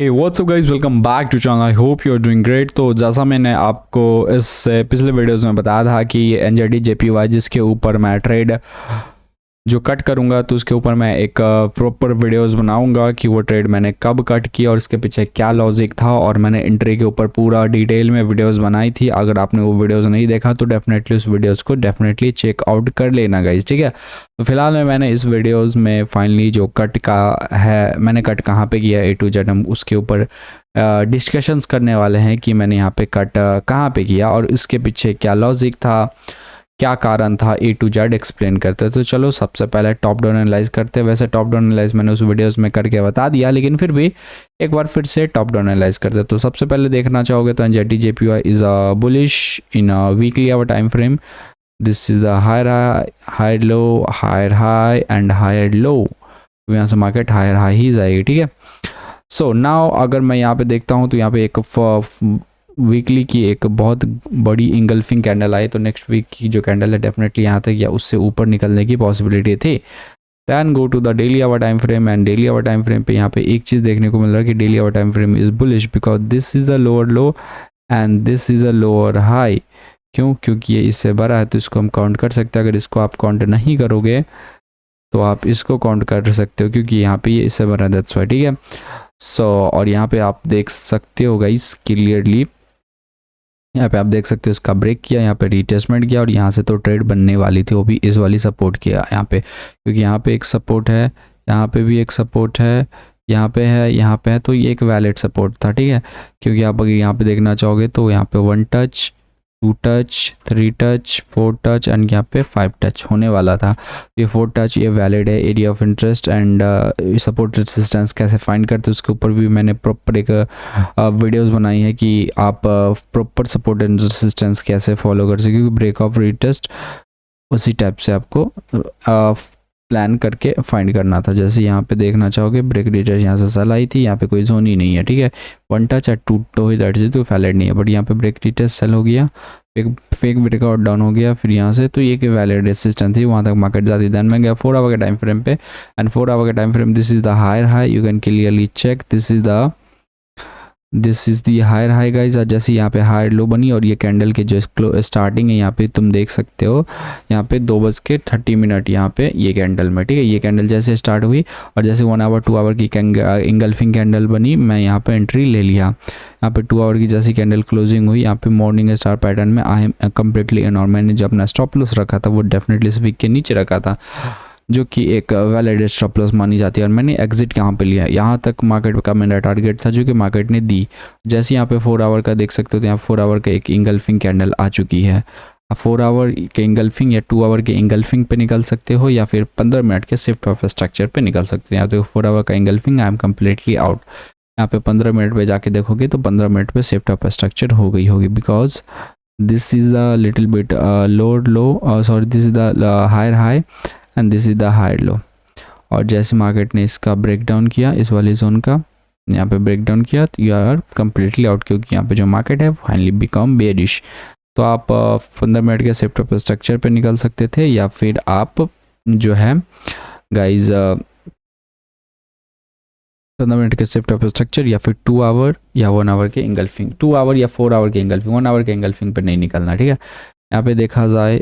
Hey what's up guys, welcome back to channel. I hope you are doing great. तो जैसा मैंने आपको इस पिछले वीडियोस में बताया था कि ये एनजेडी जेपीवाई जिसके ऊपर मैं ट्रेड जो कट करूंगा तो उसके ऊपर मैं एक प्रॉपर वीडियोस बनाऊंगा कि वो ट्रेड मैंने कब कट किया और इसके पीछे क्या लॉजिक था, और मैंने एंट्री के ऊपर पूरा डिटेल में वीडियोस बनाई थी। अगर आपने वो वीडियोस नहीं देखा तो डेफिनेटली उस वीडियोस को डेफिनेटली चेक आउट कर लेना गाइस, ठीक है। तो फिलहाल मैंने इस वीडियोस में फाइनली जो कट का है, मैंने कट कहाँ पे किया ए टू जेड हम उसके ऊपर डिस्कशंस करने वाले हैं कि मैंने यहाँ पे कट कहाँ पे किया और इसके पीछे क्या लॉजिक था, क्या कारण था, ए टू जेड एक्सप्लेन करते। तो चलो सबसे पहले टॉप डाउन एनालाइज करते। वैसे टॉप डाउन एनालाइज मैंने उस वीडियोस में करके बता दिया, लेकिन फिर भी एक बार फिर से टॉप डाउन एनालाइज करते। तो सबसे पहले देखना चाहोगे तो NZD JPY is a bullish in a weekly hour time frame. This is the higher low, higher high and higher low. यहाँ से मार्केट हायर हाई ही जाएगी, ठीक है। सो नाउ अगर मैं यहाँ पे देखता हूँ तो यहाँ पे एक वीकली की एक बहुत बड़ी इंगल्फिंग कैंडल आई, तो नेक्स्ट वीक की जो कैंडल है डेफिनेटली यहाँ तक या उससे ऊपर निकलने की पॉसिबिलिटी थी। Then go to the daily hour time frame, and daily hour time frame पे यहाँ पे एक चीज़ देखने को मिल रहा है कि daily hour time frame is bullish because this is a lower low and this is a lower high. क्यों? क्योंकि ये इससे बड़ा है तो इसको हम काउंट कर सकते हैं। अगर इसको आप काउंट नहीं करोगे तो आप इसको काउंट कर सकते हो क्योंकि यहाँ पे ये इससे बड़ा है, दैट्स व्हाई, ठीक है। सो और यहाँ पे आप देख सकते हो गाइस क्लियरली, यहाँ पे आप देख सकते हो इसका ब्रेक किया, यहाँ पे रीटेस्टमेंट किया और यहाँ से तो ट्रेड बनने वाली थी, वो भी इस वाली सपोर्ट किया यहाँ पे, क्योंकि यहाँ पे एक सपोर्ट है, यहाँ पे भी एक सपोर्ट है, यहाँ पे है, यहाँ पे है, तो ये एक वैलिड सपोर्ट था, ठीक है। क्योंकि आप अगर यहाँ पे देखना चाहोगे तो यहाँ पे 1 touch, 2 touch, 3 touch, 4 touch and यहाँ पे 5 टच होने वाला था। ये 4 टच ये वैलिड है, area of interest and support resistance कैसे फाइंड करते हैं उसके ऊपर भी मैंने प्रॉपर एक वीडियोस बनाई है कि आप प्रॉपर सपोर्ट एंड रेजिस्टेंस कैसे फॉलो कर सके, क्योंकि ब्रेक ऑफ रीटेस्ट उसी टाइप से आपको प्लान करके फाइंड करना था। जैसे यहाँ पे देखना चाहोगे ब्रेक रीटेस्ट यहाँ से सेल आई थी, यहाँ पे कोई जोन ही नहीं है, ठीक है। 1 टच एट 2 टो ही दैट इज तो वैलिड नहीं है, बट यहाँ पे ब्रेक रीटेस्ट सेल हो गया, एक फेक ब्रेकआउट डाउन हो गया, फिर यहाँ से तो ये कि वैलिड रेजिस्टेंस थी, वहाँ तक मार्केट जाती। देन मैं गया 4 आवर के टाइम फ्रेम पे, एंड 4 आवर के time frame this is the higher high, you can clearly check this is the higher high guys. जैसे यहाँ पे हायर लो बनी और ये कैंडल के जो स्टार्टिंग है यहाँ पे तुम देख सकते हो, यहाँ पे 2:30 यहाँ पे ये कैंडल में, ठीक है। ये कैंडल जैसे स्टार्ट हुई और जैसे 1 आवर 2 आवर की इंगल्फिंग कैंडल बनी, मैं यहाँ पे एंट्री ले लिया। यहाँ पे 2 आवर की जैसी कैंडल क्लोजिंग हुई, यहाँ पे मॉर्निंग स्टार पैटर्न में आई एम कम्प्लीटली इन, और मैंने जो अपना स्टॉप लॉस रखा था वो डेफिनेटली इस वीक के नीचे रखा था, जो कि एक वैलिड स्टॉप लॉस मानी जाती है। और मैंने एग्जिट कहाँ पे लिया, यहाँ तक मार्केट का मेरा टारगेट था जो कि मार्केट ने दी। जैसे यहाँ पे 4 आवर का देख सकते हो तो यहाँ 4 आवर का एक इंगल्फिंग कैंडल आ चुकी है। 4 आवर के इंगल्फिंग या 2 आवर के इंगल्फिंग पे निकल सकते हो या फिर 15 मिनट के शिफ्ट ऑफ स्ट्रक्चर पे निकल सकते हो। यहाँ पे 4 आवर का engulfing I am completely out. यहाँ पे 15 मिनट पे जाके देखोगे तो 15 मिनट पे शिफ्ट ऑफ स्ट्रक्चर हो गई होगी, because this is the little bit lower low, sorry this is the higher high and this is the higher low. और जैसे मार्केट ने इसका ब्रेक डाउन किया, इस वाले जोन का यहाँ पे ब्रेक डाउन किया, तो यू आर कम्प्लीटली आउट, क्योंकि यहाँ पे जो मार्केट है फाइनली बिकम बेयरिश। तो आप 15 मिनट के शिफ्ट ऑफ स्ट्रक्चर पे निकल सकते थे, या फिर आप जो है गाइज 15 मिनट के शिफ्ट ऑफ स्ट्रक्चर या फिर 2 आवर या 1 आवर के इंगल्फिंग, 2 आवर या 4 आवर के इंगल्फिंग, 1 आवर के इंगल्फिंग पे नहीं निकलना, ठीक है। यहाँ पे देखा जाए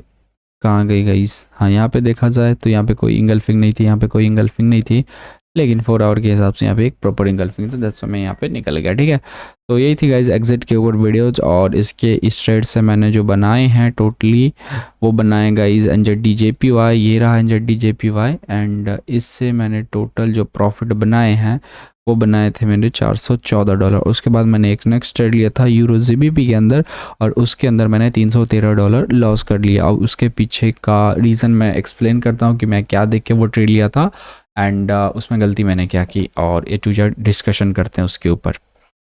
कहाँ गई गाइस, हाँ यहाँ पे देखा जाए तो यहाँ पे कोई इंगल्फिंग नहीं थी, यहाँ पे कोई इंगल्फिंग नहीं थी, लेकिन 4 आवर के हिसाब से यहाँ पे एक प्रॉपर इंगल्फिंग, तो दैट्स मैं यहाँ पे निकल गया, ठीक है। तो यही थी गाइस एग्जिट के ऊपर वीडियोज, और इसके इस ट्रेड से मैंने जो बनाए हैं टोटली वो बनाए गाइस एनजेडी जेपीवाई, ये रहा एनजेडी जेपीवाई, एंड इससे मैंने टोटल जो प्रॉफिट बनाए हैं वो बनाए थे मेरे $414। उसके बाद मैंने एक नेक्स्ट ट्रेड लिया था यूरो जीबीपी के अंदर, और उसके अंदर मैंने $313 लॉस कर लिया। और उसके पीछे का रीज़न मैं एक्सप्लेन करता हूँ कि मैं क्या देख के वो ट्रेड लिया था, एंड उसमें गलती मैंने क्या की, और ए टू जेड डिस्कशन करते हैं उसके ऊपर।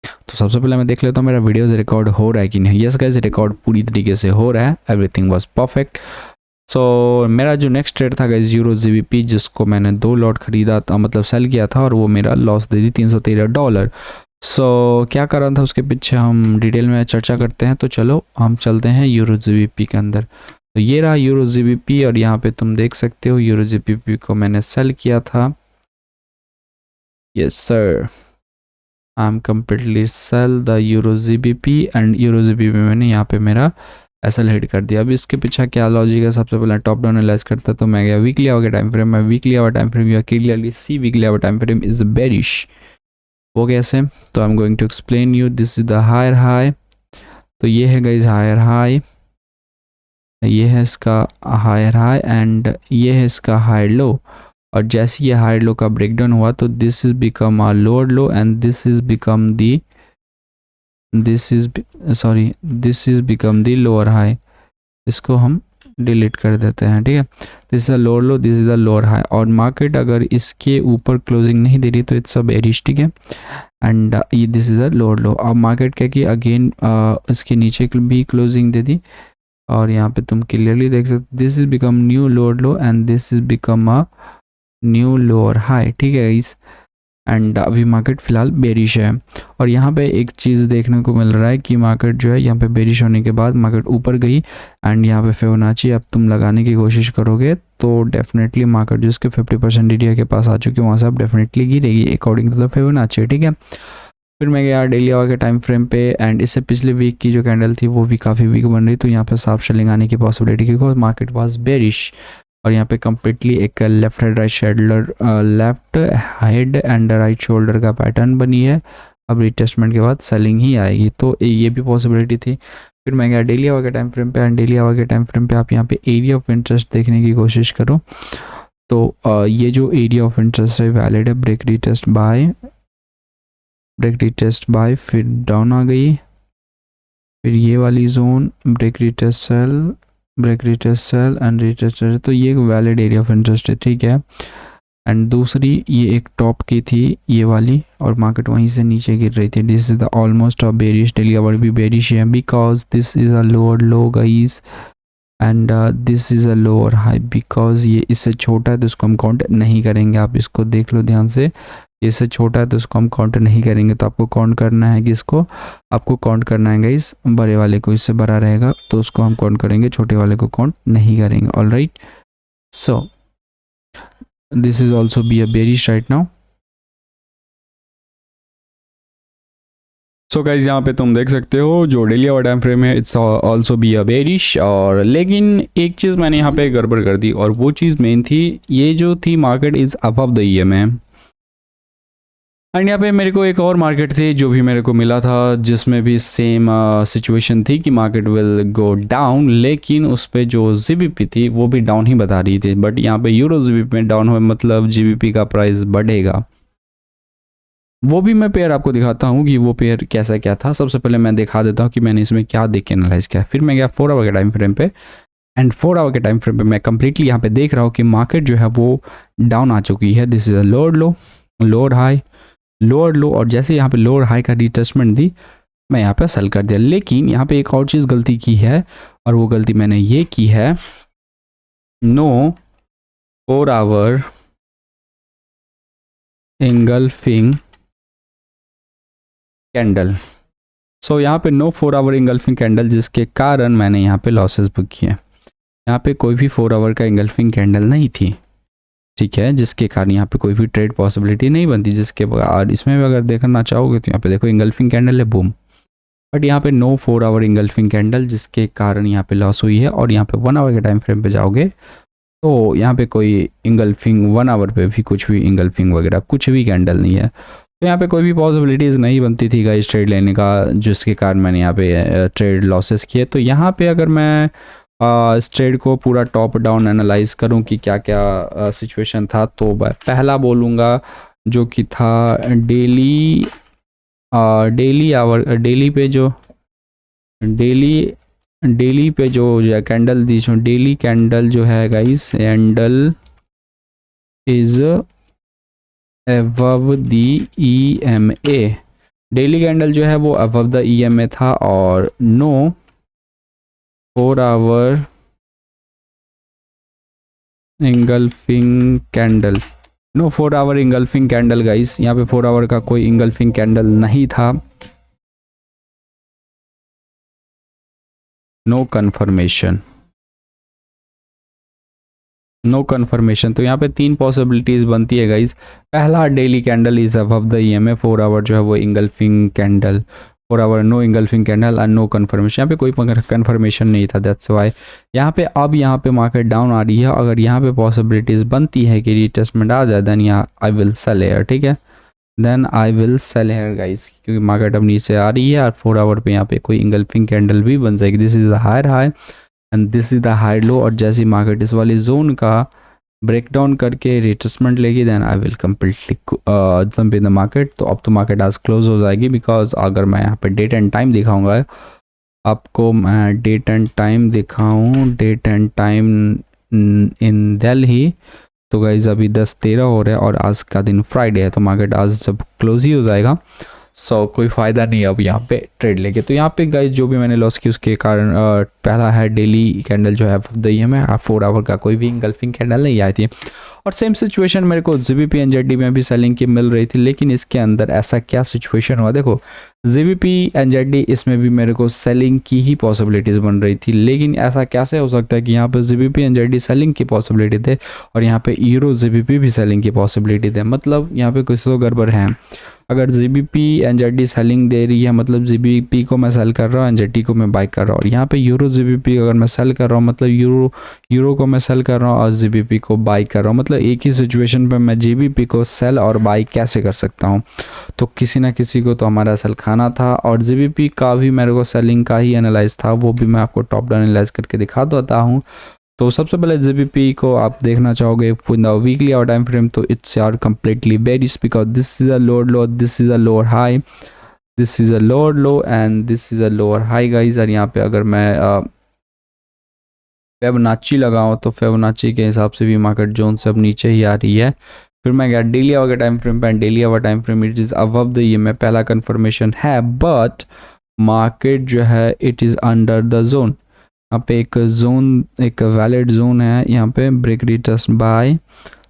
तो सबसे पहले मैं देख लेता हूँ मेरा वीडियोस रिकॉर्ड हो रहा है कि नहीं। यस गाइस, रिकॉर्ड पूरी तरीके से हो रहा है, एवरीथिंग वाज परफेक्ट। सो मेरा जो नेक्स्ट ट्रेड था गाइस यूरो जीबीपी, जिसको मैंने 2 लॉट खरीदा था, मतलब सेल किया था, और वो मेरा लॉस दे दी $313। सो क्या कारण था उसके पीछे हम डिटेल में चर्चा करते हैं। तो चलो हम चलते हैं यूरो जीबीपी के अंदर। तो ये रहा यूरो जीबीपी, और यहाँ पे तुम देख सकते हो यूरो जीबीपी को मैंने सेल किया था, yes sir. I am completely sell the euro GBP and euro GBP मैंने यहाँ पे मेरा एसएल हिट कर दिया। अब इसके पीछे क्या लॉजिक है, सबसे पहले टॉप डाउन एनालाइज करता तो मैं गया वीकली आवर टाइम फ्रेम में, weekly hour time frame, you clearly see weekly hour time frame is bearish. वो कैसे, तो I am going to explain you. This is the higher high, तो ये है गाइज हायर हाई, ये है इसका हायर हाई एंड ये है इसका हायर लो। और जैसे ये हायर लो का ब्रेकडाउन हुआ तो this is become a lower low and this is become the this is become the lower high. इसको हम डिलीट कर देते हैं, ठीक है। This is a lower low, this is a lower high. और मार्केट अगर इसके ऊपर क्लोजिंग नहीं दे रही तो इट्स अ बेरिश, ठीक है। एंड ये दिस इज अ लोअर लो। अब मार्केट क्या कि अगेन इसके नीचे भी क्लोजिंग दे दी और यहाँ पे तुम क्लियरली देख सकते this is become new lower low and this is become a new lower high, ठीक है इस। एंड अभी मार्केट फिलहाल बेरिश है। और यहाँ पे एक चीज़ देखने को मिल रहा है कि मार्केट जो है यहाँ पे बेरिश होने के बाद मार्केट ऊपर गई एंड यहाँ पे फिबोनाची अब तुम लगाने की कोशिश करोगे तो डेफिनेटली मार्केट जिसके 50% एरिया के पास आ चुकी है वहाँ से अब डेफिनेटली गिरेगी अकॉर्डिंग टू द फिबोनाची, ठीक है। फिर मैं गया डेली आवर के टाइम फ्रेम पे एंड इससे पिछले वीक की जो कैंडल थी वो भी काफ़ी वीक बन रही, तो यहाँ पे साफ सेलिंग आने की पॉसिबिलिटी क्योंकि मार्केट वाज बेरिश। और यहाँ पे कम्प्लीटली एक left head right shoulder, left head and right shoulder का पैटर्न बनी है। अब रिटेस्टमेंट के बाद सेलिंग ही आएगी, तो ये भी पॉसिबिलिटी थी। फिर मैं गया डेली आवर के टाइम फ्रेम पे एंड डेली आवर के टाइम फ्रेम पे आप यहाँ पे एरिया ऑफ इंटरेस्ट देखने की कोशिश करो तो ये जो एरिया ऑफ इंटरेस्ट है वैलिड है। ब्रेक रिटेस्ट बाय फिर डाउन आ गई, फिर ये वाली zone break retest sell and retest, तो ये एक वैलिड एरिया ऑफ इंटरेस्ट है, ठीक है। एंड दूसरी ये एक टॉप की थी ये वाली और मार्केट वहीं से नीचे गिर रही थी। This is the almost a bearish, daily hour भी बेरिश है because this is a lower low guys and this is a lower high. Because ये इससे छोटा है तो इसको हम काउंट नहीं करेंगे, आप इसको देख लो ध्यान से, इससे छोटा है तो इसको हम काउंट नहीं करेंगे। तो आपको काउंट करना है कि इसको आपको काउंट करना है गाइस बड़े वाले को, इससे बड़ा रहेगा तो उसको हम काउंट करेंगे, छोटे वाले को काउंट नहीं करेंगे। All right, so this is also be a bearish right now. So guys यहाँ पे तुम देख सकते हो जो डेली आवर टाइम फ्रेम है it's also be a bearish. और लेकिन एक चीज़ मैंने यहाँ पे गड़बड़ कर दी और वो चीज़ मेन थी, ये जो थी market is above the EMA and यहाँ पे मेरे को एक और मार्केट थी जो भी मेरे को मिला था जिसमें भी सेम सिचुएशन थी कि मार्केट विल गो डाउन, लेकिन उस पर जो जीबीपी थी वो भी डाउन ही बता रही थी। बट यहाँ पे यूरो जीबीपी में डाउन हुए मतलब जीबीपी का प्राइस बढ़ेगा। वो भी मैं पेयर आपको दिखाता हूँ कि वो पेयर कैसा क्या था। सबसे पहले मैं दिखा देता हूँ कि मैंने इसमें क्या देख के एनालाइज किया। फिर मैं गया 4 आवर के टाइम फ्रेम पे एंड 4 आवर के टाइम फ्रेम पे मैं कंप्लीटली यहाँ पे देख रहा हूँ कि मार्केट जो है वो डाउन आ चुकी है। This is a lower low, lower high, lower लो। और जैसे यहाँ पे लोअर हाई का रिटेस्टमेंट दी मैं यहाँ पे सेल कर दिया। लेकिन यहाँ पे एक और चीज़ गलती की है और वो गलती मैंने ये की है, नो 4 आवर इंगल्फिंग कैंडल। सो यहाँ पे नो 4 आवर इंगल्फिंग कैंडल जिसके कारण मैंने यहाँ पे लॉसेस बुक किए। यहाँ पे कोई भी 4 आवर का इंगल्फिंग कैंडल नहीं थी, ठीक है, जिसके कारण यहाँ पे कोई भी ट्रेड पॉसिबिलिटी नहीं बनती। जिसके बाद इसमें भी अगर देखना चाहोगे तो यहाँ पे देखो इंगल्फिंग कैंडल है, बूम। बट यहाँ पे नो 4 आवर इंगल्फिंग कैंडल जिसके कारण यहाँ पे लॉस हुई है। और यहाँ पे 1 आवर के टाइम फ्रेम पे जाओगे तो यहाँ पे कोई इंगल्फिंग 1 आवर पे भी कुछ भी इंगल्फिंग वगैरह कुछ भी कैंडल नहीं है। तो यहाँ पे कोई भी पॉसिबिलिटीज़ नहीं बनती थी गाइस ट्रेड लेने का, जिसके कारण मैंने यहाँ पे ट्रेड लॉसेस किए। तो यहाँ पे अगर मैं इस ट्रेड को पूरा टॉप डाउन एनालाइज करूँ कि क्या क्या सिचुएशन था, तो पहला बोलूँगा जो कि था डेली पे जो कैंडल दी, जो डेली कैंडल जो है guys, candle is above the EMA. Daily candle जो है वो अबव द ईएमए था और no 4 hour engulfing candle, no 4 hour engulfing candle guys. यहाँ पे 4 आवर का कोई इंगल्फिंग कैंडल नहीं था, नो कंफर्मेशन। No conformation. तो यहाँ पे 3 पॉसिबिलिटीज़ बनती है गाइज। पहला, daily candle is above the EMA 4 hour जो है वो engulfing candle, 4 hour no engulfing candle and no confirmation. यहाँ पे कोई कन्फर्मेशन नहीं था, दैट्स वाई यहाँ पे अब यहाँ पे मार्केट डाउन आ रही है। अगर यहाँ पे पॉसिबिलिटीज़ बनती है कि रिटेस्टमेंट आ जाए देन यहाँ आई विल सेल हेयर, ठीक है, then I will sell here guys, क्योंकि मार्केट अब नीचे आ रही है और 4 आवर पे यहाँ पे कोई इंगल्फिंग कैंडल भी बन जाएगी। This is the higher high and this is the high low, और जैसी मार्केट इस वाली जोन का ब्रेक डाउन करके रिट्रेसमेंट लेगी then I will completely jump in the market. तो अब तो मार्केट आज क्लोज हो जाएगी, बिकॉज अगर मैं यहाँ पे डेट एंड टाइम दिखाऊंगा आपको, मैं डेट एंड टाइम दिखाऊं, date and time in Delhi, तो गाइज अभी 10:13 हो रहा है और आज का दिन फ्राइडे है, तो मार्केट आज जब क्लोज ही हो जाएगा, सो कोई फ़ायदा नहीं अब यहाँ पे ट्रेड लेके। तो यहाँ पे गाइज जो भी मैंने लॉस की उसके कारण पहला है डेली कैंडल जो है दी में 4 आवर का कोई भी इंगल्फिंग कैंडल नहीं आई थी। और सेम सिचुएशन मेरे को जीबीपी एनजेडी में भी सेलिंग की मिल रही थी, लेकिन इसके अंदर ऐसा क्या सिचुएशन हुआ, देखो जीबीपी एनजेडी इसमें भी मेरे को सेलिंग की ही पॉसिबिलिटीज़ बन रही थी, लेकिन ऐसा कैसे हो सकता है कि यहाँ पे जीबीपी एनजेडी सेलिंग की पॉसिबिलिटी थे और यहाँ पे यूरो जीबीपी भी सेलिंग की पॉसिबिलिटी थे, मतलब यहाँ पे कुछ तो गड़बड़ है। अगर जीबीपी एनजेडी सेलिंग दे रही है मतलब जीबीपी को मैं सेल कर रहा हूँ, एनजेडी को मैं बाई कर रहा हूँ, और यहाँ पे यूरो जीबीपी अगर मैं सेल कर रहा हूँ मतलब यूरो को मैं सेल कर रहा हूँ और जीबीपी को बाई कर रहा हूँ, मतलब एक ही सिचुएशन पे मैं जीबीपी को सेल और बाई कैसे कर सकता हूँ। तो किसी ना किसी को तो हमारा सेल खाना था, और जीबीपी का भी मेरे को सेलिंग का ही एनालाइज था, वो भी मैं आपको टॉप डाउन एनालाइज करके दिखा देता हूँ। तो सबसे पहले जीबीपी को आप देखना चाहोगे इन द वीकली और टाइम फ्रेम, तो इट्स यार completely varies, because this is a lower low, this is a lower high, this is a lower low and this is a lower hi guys. और यहाँ पे अगर मैं Fibonacci लगाऊं तो फिबोनाची के हिसाब से भी मार्केट जोन से अब नीचे ही आ रही है। फिर मैं गया डेली आवर के टाइम फ्रेम पे, daily hour time frame it is above the EMA, पहला कन्फर्मेशन है, बट मार्केट जो है it is under the zone. यहाँ पे एक जोन, एक वैलिड जोन है, यहाँ पे ब्रेक रिटर्स बाय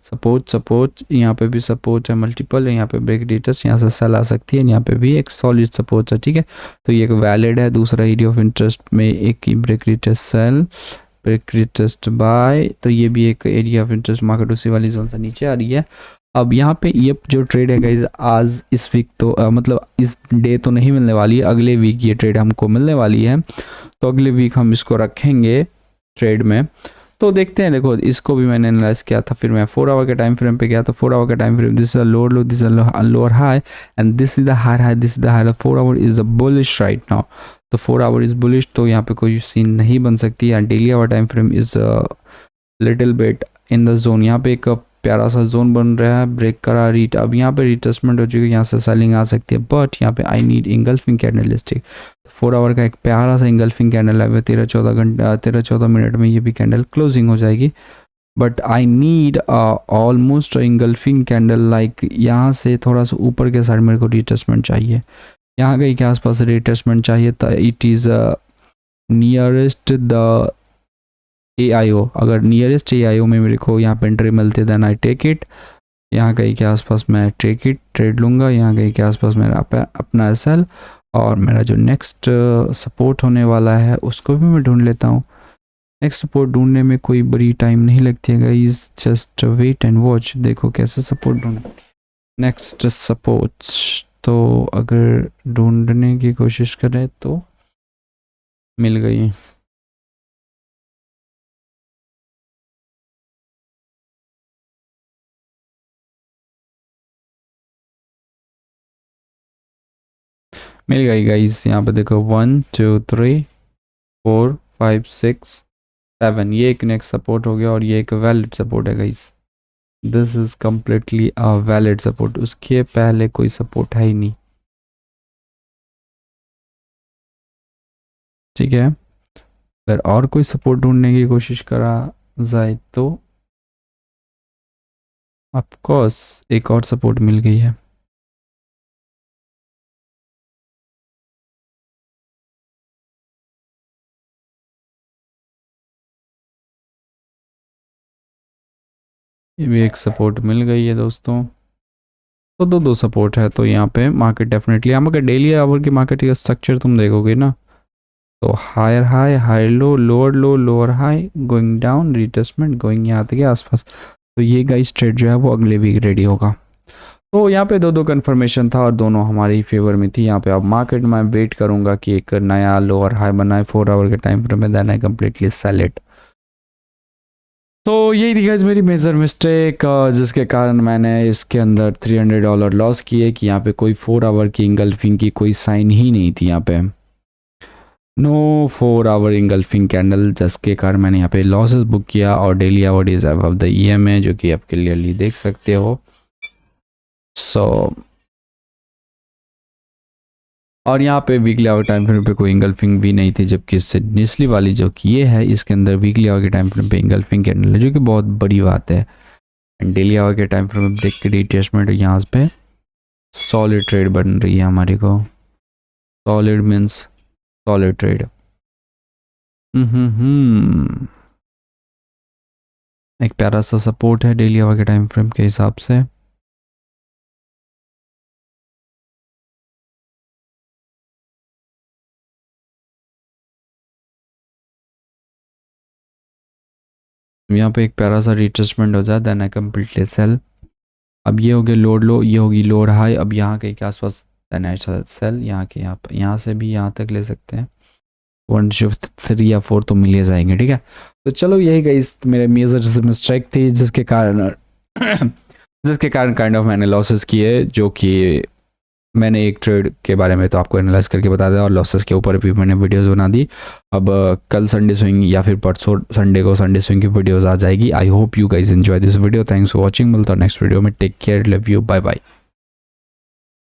सपोर्ट यहाँ पे भी सपोर्ट है मल्टीपल, यहाँ पे ब्रेक रिटर्स यहाँ से सेल आ सकती है, यहाँ पे भी एक सॉलिड सपोर्ट है, ठीक है। तो ये एक वैलिड है। दूसरा एरिया ऑफ इंटरेस्ट में एक ही ब्रेक रिटर्स सेल, ब्रेक रिटर्स बाय, तो ये भी एक एरिया ऑफ इंटरेस्ट, मार्केट उसी वाली जोन से नीचे आ रही है। अब यहाँ पे ये जो ट्रेड है गाइज आज इस वीक तो मतलब इस डे तो नहीं मिलने वाली है, अगले वीक ये ट्रेड हमको मिलने वाली है, तो अगले वीक हम इसको रखेंगे ट्रेड में। तो देखते हैं, देखो इसको भी मैंने एनालाइज किया था। फिर मैं 4 आवर के टाइम फ्रेम पे गया, तो 4 आवर का time frame, this is a lower low, this is a lower high and this is the higher high, this is the high, 4 hour is a bullish right now, तो 4 hour is bullish, तो यहाँ पे कोई scene नहीं बन सकती। And daily hour time frame is little bit in the zone, यहाँ पे एक प्यारा सा जोन बन रहा है, ब्रेक करा रीट, अब यहाँ पे रिट्रेसमेंट हो चुकी है, यहाँ से सेलिंग आ सकती है, बट यहाँ पे I need engulfing candlestick. 4 hour का एक प्यारा सा इंगल्फिंग कैंडल है, 13-14 मिनट में ये भी कैंडल क्लोजिंग हो जाएगी, but I need almost engulfing candle like यहाँ से थोड़ा सा ऊपर के साइड मेरे को रिट्रेसमेंट चाहिए, यहाँ कहीं के आसपास रिट्रेसमेंट चाहिए, तो it is nearest the AIO, अगर नियरेस्ट AIO में मेरे को यहाँ पे एंट्री मिलती है देन आई टेक इट, यहाँ कहीं के आसपास मैं ट्रेड लूँगा, यहाँ कहीं के आसपास मेरा अपना SL, और मेरा जो नेक्स्ट सपोर्ट होने वाला है उसको भी मैं ढूंढ लेता हूँ। नेक्स्ट सपोर्ट ढूंढने में कोई बड़ी टाइम नहीं लगती है guys, just wait and watch, देखो कैसे सपोर्ट ढूंढ। नेक्स्ट सपोर्ट तो अगर ढूंढने की कोशिश करें तो मिल गई, मिल गई गाइस। यहाँ पे देखो 1 2 3 4 5 6 7, ये एक नेक्स्ट सपोर्ट हो गया और ये एक वैलिड सपोर्ट है guys, this is completely a valid support, उसके पहले कोई सपोर्ट है ही नहीं, ठीक है। अगर और कोई सपोर्ट ढूंढने की कोशिश करा जाए तो ऑफ कोर्स एक और सपोर्ट मिल गई है, ये भी एक सपोर्ट मिल गई है दोस्तों, तो दो सपोर्ट है। तो यहाँ पे मार्केट डेफिनेटली, यहाँ पर डेली आवर की मार्केट का स्ट्रक्चर तुम देखोगे ना, तो higher high, high low, lower high, going down, retracement, going यहाँ तक आसपास। तो ये गाइस ट्रेड जो है वो अगले वीक रेडी होगा। तो यहाँ पे दो कंफर्मेशन था और दोनों हमारी फेवर में थी। यहाँ पे अब मार्केट में वेट करूंगा कि एक नया लोअर हाई बनाए 4 आवर के टाइम फ्रेम में, then I completely sell it. तो यही थी गाइस मेरी मेजर मिस्टेक, जिसके कारण मैंने इसके अंदर $300 लॉस किए कि यहाँ पे कोई 4 आवर की इंगल्फिंग की कोई साइन ही नहीं थी। यहाँ पे नो 4 आवर इंगल्फिंग कैंडल, जिसके कारण मैंने यहाँ पे लॉसेस बुक किया। और daily average above the EMA जो कि आप क्लियरली देख सकते हो। और यहाँ पे वीकली आवर टाइम फ्रेम पे कोई इंगल्फिंग भी नहीं थी, जबकि इससे निचली वाली जो कि ये है इसके अंदर वीकली आवर के टाइम फ्रेम पे इंगल्फिंग कैंडल है, जो कि बहुत बड़ी बात है। एंड डेली आवर के टाइम फ्रेम में ब्रेक की रिटेस्टमेंट यहाँ पे सॉलिड ट्रेड बन रही है हमारी को। Solid means solid trade. एक प्यारा सा सपोर्ट है डेली आवर के टाइम फ्रेम के हिसाब से। यहाँ पे एक प्यारा सा रिट्रेसमेंट हो जाए, देन आई कम्प्लीटली सेल। अब ये हो गया लोड लो, ये होगी लोड हाई, अब यहाँ के आसपास देन आई सेल। यहाँ के यहाँ से भी यहाँ तक ले सकते हैं, 1 शिफ्ट 3 या 4 तो मिल जाएंगे। ठीक है, तो चलो यही गाइस मेरे मेजर मिस्टेक थी, जिसके कारण काइंड ऑफ मैंने लॉसेस किए, जो कि मैंने एक ट्रेड के बारे में तो आपको एनालाइज करके बता दिया और लॉसेस के ऊपर भी मैंने वीडियोस बना दी। अब कल संडे स्विंग या फिर परसों संडे को संडे स्विंग की वीडियोस आ जाएगी। I hope you guys enjoy this video. Thanks for watching. मिलता हूं नेक्स्ट वीडियो में। Take care, love you, bye bye.